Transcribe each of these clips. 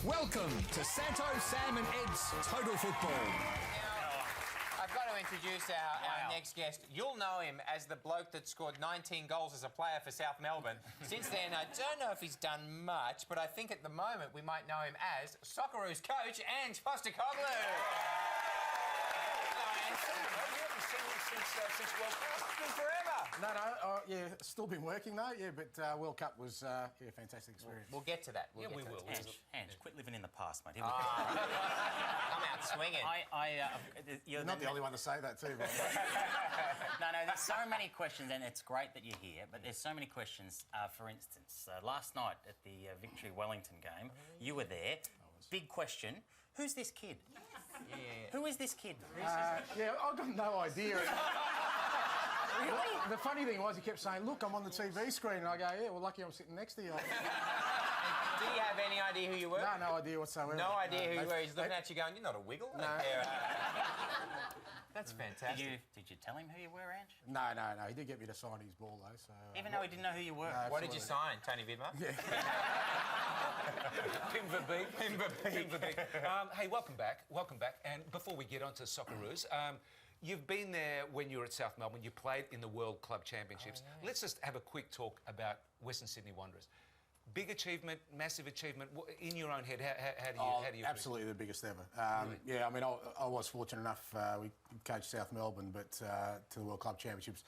Welcome to Santo, Sam and Ed's Total Football. I've got to introduce our next guest. You'll know him as the bloke that scored 19 goals as a player for South Melbourne. Since then, I don't know if he's done much, but I think at the moment we might know him as Socceroos coach Ange Postecoglou. Since World Cup. It's been forever. Yeah, still been working though, yeah, but World Cup was a fantastic experience. We'll get to that. We will. Ange, quit living in the past, mate. Come out swinging. You're not the only one to say that too, but... No, there's so many questions, and it's great that you're here, but there's so many questions. For instance, last night at the Victory Wellington game, you were there. Big question, who's this kid? Yeah. Who is this kid? Yeah, I've got no idea. The funny thing was he kept saying, look, I'm on the TV screen, and I go, yeah, well, lucky I'm sitting next to you. Did he have any idea who you were? No idea whatsoever. No idea who you were. He's looking at you going, you're not a wiggle. No. That's fantastic. Did you tell him who you were, Ange? No. He did get me to sign his ball, though, so... Even though he didn't know who you were? What did you sign? Tony Vidmar? Yeah. Pimver B. Hey, welcome back. And before we get on to Socceroos, you've been there when you were at South Melbourne. You played in the World Club Championships. Oh, yeah. Let's just have a quick talk about Western Sydney Wanderers. Big achievement, massive achievement. In your own head, how do you? Absolutely the biggest ever. Really? Yeah, I mean, I was fortunate enough. We coached South Melbourne, but to the World Club Championships,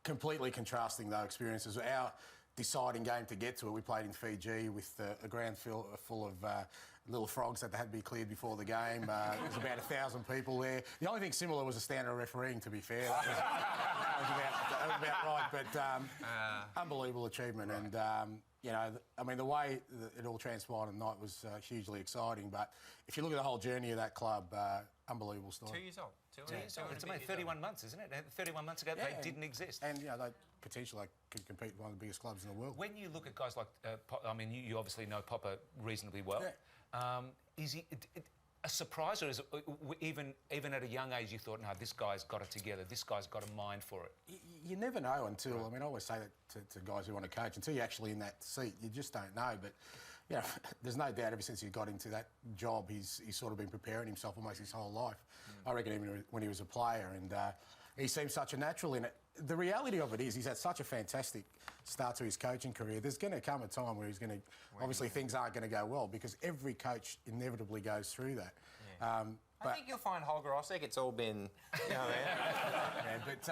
completely contrasting those experiences. Our deciding game to get to it, we played in Fiji with a ground full of little frogs that had to be cleared before the game. There was about 1,000 people there. The only thing similar was a standard of refereeing, to be fair. That was about right. But unbelievable achievement. And, you know, I mean, the way that it all transpired on the night was hugely exciting. But if you look at the whole journey of that club, unbelievable story. 2 years old. It's only 31 months, isn't it? 31 months ago, they didn't exist. And, you know, they potentially could compete with one of the biggest clubs in the world. When you look at guys like... I mean, you obviously know Popper reasonably well. Yeah. Is he... a surprise, or is it, even at a young age you thought, no, this guy's got it together, this guy's got a mind for it? You never know until... Right. I mean, I always say that to guys who want to coach, until you're actually in that seat, you just don't know. But, you know, there's no doubt ever since he got into that job, he's sort of been preparing himself almost his whole life. I reckon even when he was a player, and he seems such a natural in it. The reality of it is he's had such a fantastic start to his coaching career. There's going to come a time where he's going to... Obviously, things aren't going to go well because every coach inevitably goes through that. Yeah. I think you'll find Holger Osek, it's all been... You know, yeah, but,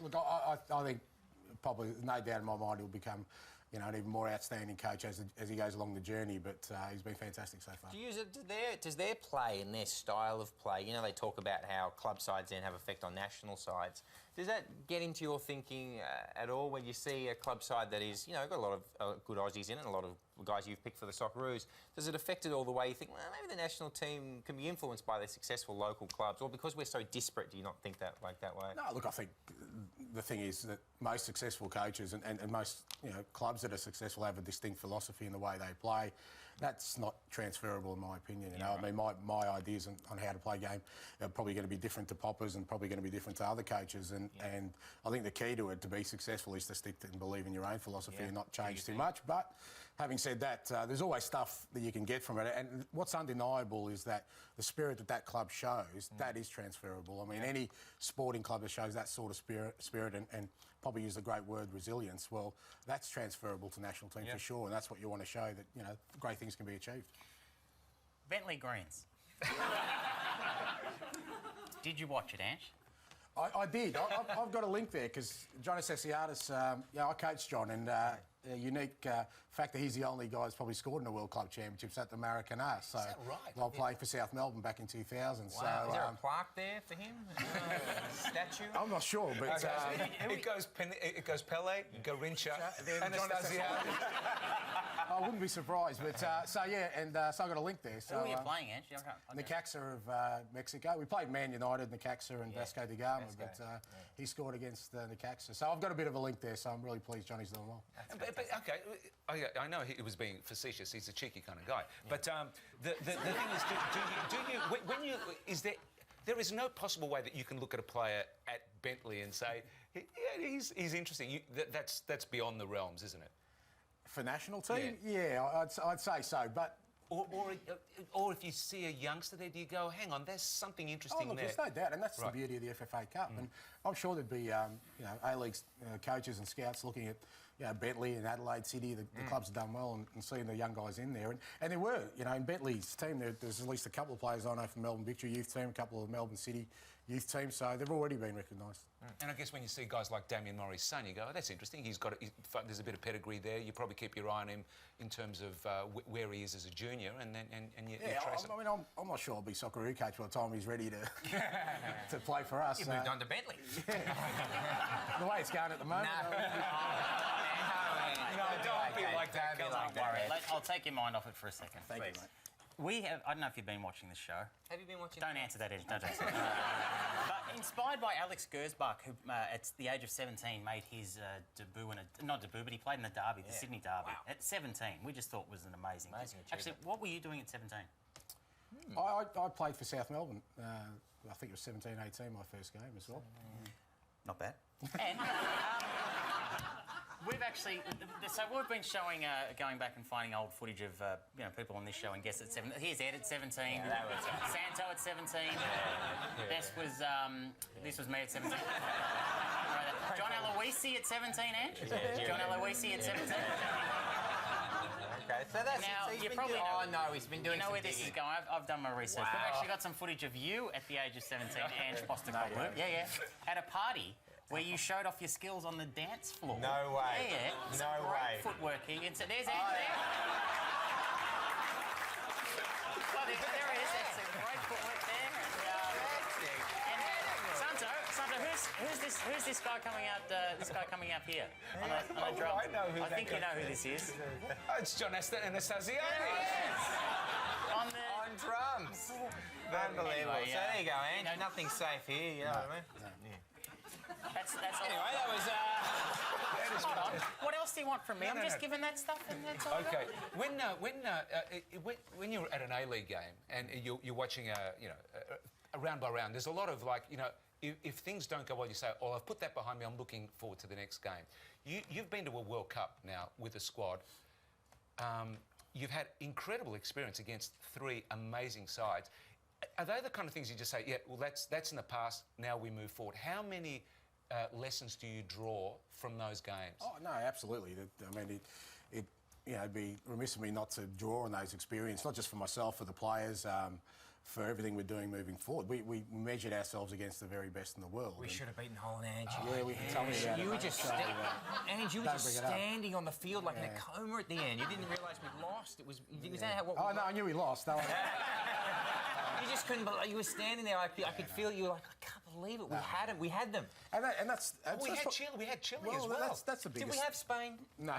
look, I think probably, no doubt in my mind, he'll become... you know, an even more outstanding coach as he goes along the journey, but he's been fantastic so far. Does their play and their style of play, you know, they talk about how club sides then have effect on national sides. Does that get into your thinking at all when you see a club side that is, you know, got a lot of good Aussies in it, and a lot of guys you've picked for the Socceroos? Does it affect it all the way you think, well, maybe the national team can be influenced by their successful local clubs, or because we're so disparate, do you not think that way? No, look, I think the thing is that most successful coaches and most, you know, clubs that are successful have a distinct philosophy in the way they play. That's not transferable in my opinion, you know. Right. I mean, my ideas on how to play a game are probably going to be different to Popper's and probably going to be different to other coaches, and I think the key to it, to be successful, is to stick to and believe in your own philosophy and not change too much. But having said that, there's always stuff that you can get from it, and what's undeniable is that the spirit that club shows, that is transferable. I mean, any sporting club that shows that sort of spirit and probably use the great word resilience, well, that's transferable to national team for sure, and that's what you want to show, that, you know, great things can be achieved. Bentley Greens. Did you watch it, Ange? I did. I've got a link there because John Assesiadis, I coached John, and a unique fact that he's the only guy that's probably scored in the World Club Championships at the Maracana. So, is that right? While playing for South Melbourne back in 2000. Wow. So, is there a plaque there for him? Statue? I'm not sure, but... it goes Pele, Garincha, and Assesiadis. I wouldn't be surprised, but so I got a link there. So, who are you playing, Ange? Necaxa of Mexico. We played Man United, Necaxa and Vasco da Gama, but he scored against Necaxa. So I've got a bit of a link there, so I'm really pleased Johnny's doing well. But okay, I know he was being facetious. He's a cheeky kind of guy. But the thing is, there is no possible way that you can look at a player at Bentley and say, yeah, he's interesting. That's beyond the realms, isn't it? For national team? Yeah, I'd say so. But Or if you see a youngster there, do you go, hang on, there's something interesting there? There's no doubt, and that's the beauty of the FFA Cup. And I'm sure there'd be, A-League coaches and scouts looking at, Bentley and Adelaide City. The clubs have done well and seeing the young guys in there. And there were, in Bentley's team, there's at least a couple of players I know from Melbourne Victory youth team, a couple of Melbourne City youth teams, so they've already been recognised. And I guess when you see guys like Damien Murray's son, you go, oh, that's interesting. There's a bit of pedigree there. You probably keep your eye on him in terms of where he is as a junior, and you trace it. I mean, I'm not sure I'll be Socceroo coach by the time he's ready to to play for us. You've moved on to Bentley. The way it's going at the moment. No, don't be like that. Don't worry. I'll take your mind off it for a second. Thank you, mate. I don't know if you've been watching this show. Have you been watching? Don't answer that, Ed. Don't answer that. But inspired by Alex Gersbach, who at the age of 17 made his debut not debut, but he played in the derby, the Sydney derby. Wow. At 17, we just thought was an amazing achievement. Actually, what were you doing at 17? I played for South Melbourne. I think it was 17, 18, my first game as well. Not bad. And we've actually, so we've been showing, going back and finding old footage of, people on this show and guests at 17. Here's Ed at 17. Santo at 17. This was me at 17. John Aloisi at 17, Ange? John Aloisi at 17. Okay, so that's now, so you probably know. Oh no, he's been doing. You know where this is going. I've done my research. Wow. We've actually got some footage of you at the age of 17, Ange Postecoglou. Yeah. At a party where you showed off your skills on the dance floor. No way. Yeah. No way. Footwork here. There's Ange there. Well, there he is. That's some great footwork there. Who's this guy coming out? This guy coming up here on a drum. I think you know who this is. Oh, it's John Anastasioni. On drums. Unbelievable. Anyway, so there you go, Ange. Nothing's safe here. You know what I mean? That's Anyway, that was. Hold on. What else do you want from me? I'm just giving that stuff, and that's all. Okay. When you're at an A-League game and you're watching a round by round, there's a lot of if things don't go well, you say, "Oh, I've put that behind me. I'm looking forward to the next game." You've been to a World Cup now with a squad. You've had incredible experience against 3 amazing sides. Are they the kind of things you just say, "Yeah, well, that's in the past. Now we move forward"? How many lessons do you draw from those games? Oh no, absolutely. I mean, it'd be remiss of me not to draw on those experiences, not just for myself, for the players. For everything we're doing moving forward. We measured ourselves against the very best in the world. We should have beaten Holland, Ange. Tell me about it. You were mate. just Ange, you were just standing on the field like in a coma at the end. You didn't realise we'd lost. It was that what? Oh no, I knew we lost. No, you just couldn't believe. You were standing there. I could feel you. Were like, I can't believe it. We had them. and that's we had Chile as well. That's the biggest. Did we have Spain? No.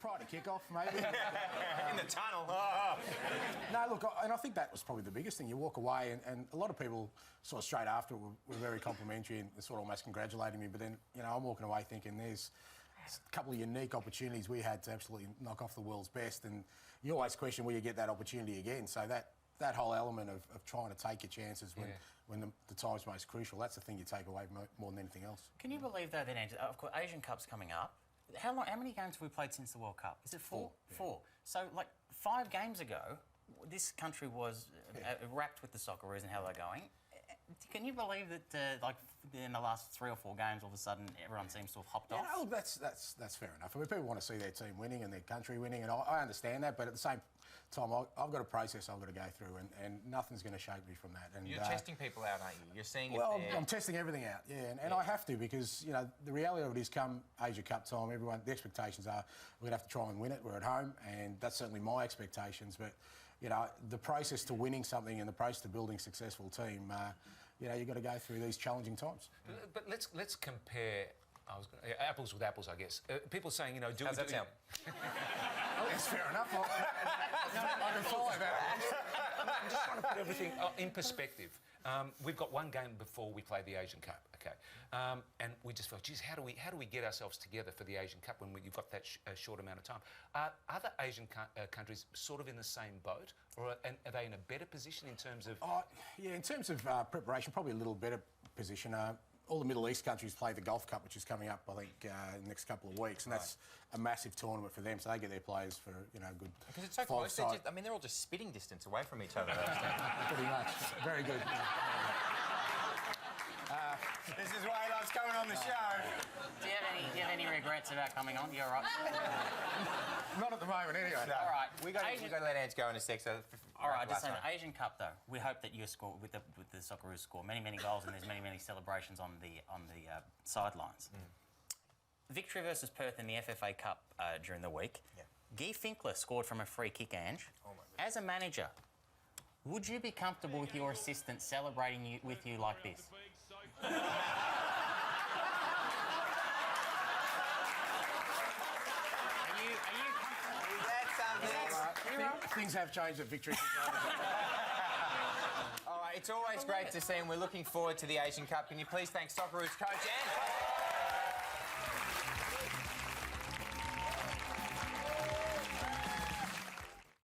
Prior to kick-off, maybe. In the tunnel. No, look, and I think that was probably the biggest thing. You walk away, and a lot of people sort of straight after were very complimentary and sort of almost congratulating me. But then, I'm walking away thinking there's a couple of unique opportunities we had to absolutely knock off the world's best. And you always question, will you get that opportunity again? So that whole element of trying to take your chances when the time's most crucial, that's the thing you take away more than anything else. Can you believe, though, that, Ange, of course, Asian Cup's coming up. How many games have we played since the World Cup? Is it 4? 4. So, 5 games ago, this country was wrapped with the Socceroos and how they're going. Can you believe that, in the last 3 or 4 games, all of a sudden, everyone seems to have hopped off? No, that's fair enough. I mean, people want to see their team winning and their country winning, and I understand that, but at the same time, I've got a process I've got to go through, and nothing's going to shake me from that. And you're testing people out, aren't you? You're seeing if I'm testing everything out, and I have to, because, the reality of it is come Asia Cup time, the expectations are we're going to have to try and win it. We're at home, and that's certainly my expectations, but, the process to winning something and the process to building a successful team, you've got to go through these challenging times. But let's compare apples with apples, I guess. People saying, how's that sound? That's fair enough. I can follow that. I'm just trying to put everything in perspective. We've got 1 game before we play the Asian Cup, okay? And we just felt, geez, how do we get ourselves together for the Asian Cup when you've got that short amount of time? Are other Asian countries sort of in the same boat, or are they in a better position in terms of? In terms of preparation, probably a little better position. all the Middle East countries play the Golf Cup, which is coming up, I think, in the next couple of weeks, and that's a massive tournament for them. So they get their players for good. Because it's so close. They're all just spitting distance away from each other. Pretty much. Very good. This is why he loves coming on the show. Do you have any regrets about coming on? You're right. Not at the moment, anyway. No. All right. We got to let Ange go in a sec. So all right, just saying, the Asian Cup though. We hope that you score with the Socceroos score many goals and there's many celebrations on the sidelines. Victory versus Perth in the FFA Cup during the week. Yeah. Guy Finkler scored from a free kick, Ange. Oh my goodness. As a manager, would you be comfortable with your assistant celebrating with you like this? Things have changed at Victory. All right, it's always great to see him. We're looking forward to the Asian Cup. Can you please thank Socceroos coach Ange?